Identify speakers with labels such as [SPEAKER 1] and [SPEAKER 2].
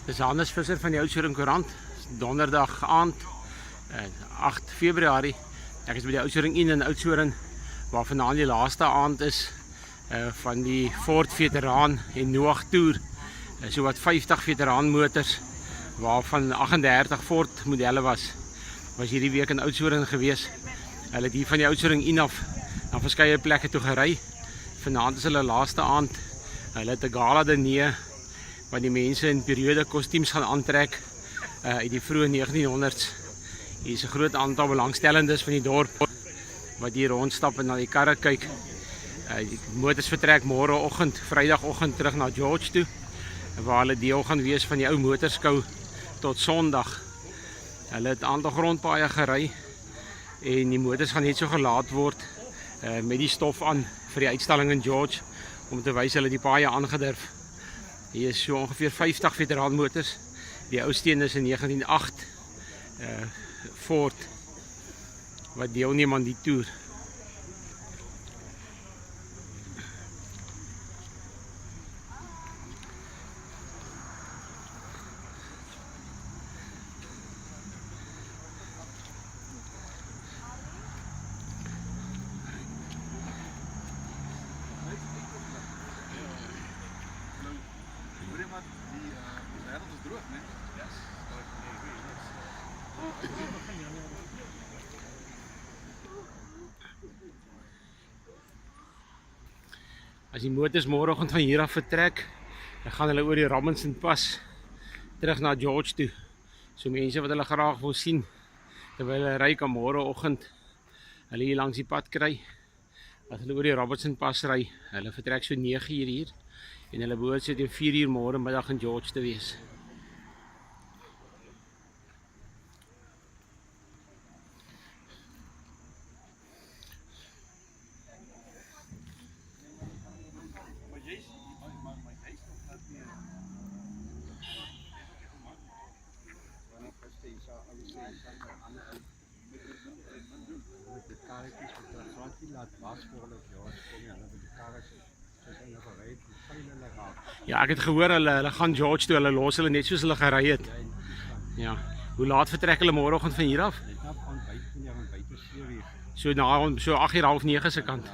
[SPEAKER 1] Dis Hannes Visser van die Oudtshoorn Koerant. Donderdag aand, 8 Februarie. Ek is by die Oudtshoorn Inn in Oudtshoorn, waar vanaand die laaste aand is van die Ford Veteraan en Noag Tour. So wat 50 veteraan motors, waarvan 38 Ford modelle was hierdie week in Oudtshoorn gewees. Hulle het hier van die Oudtshoorn Inn af na verskeie plekke toe gery. Vanaand is hulle laaste aand. Hulle het 'n gala diner wat die mense in periode kostuums gaan aantrek uit die vroeë 1900s. Hier is 'n groot aantal belangstellendes van die dorp wat hier rondstap en na die karre kyk. Die motors vertrek môreoggend, Vrydagoggend terug na George toe, waar hulle deel gaan wees van die ou motorskou tot Sondag. Hulle het 'n aantal grondpaaie gery en die motors gaan net so gelaat word met die stof aan vir die uitstalling in George, om te wys hulle die paaie aangedurf. Hier is so ongeveer 50 veteraan motors. Die oudste een is in 1908 Ford wat deelneem aan die toer. As die motors môreoggend van hier af vertrek, dan gaan hulle oor die Robinson Pas terug na George toe. So mense wat hulle graag wil sien terwyl hulle ry, kan môreoggend hulle hier langs die pad kry. As hulle oor die Robinson Pas ry, hulle vertrek so 9 uur hier en hulle behoort so teen 4 uur môre middag in George te wees. Ja, ek het gehoor hulle gaan George toe, hulle los hulle net soos hulle gery het. Ja. Hoe laat vertrek hulle môreoggend van hier af? So na so 8:30, 9 se kant.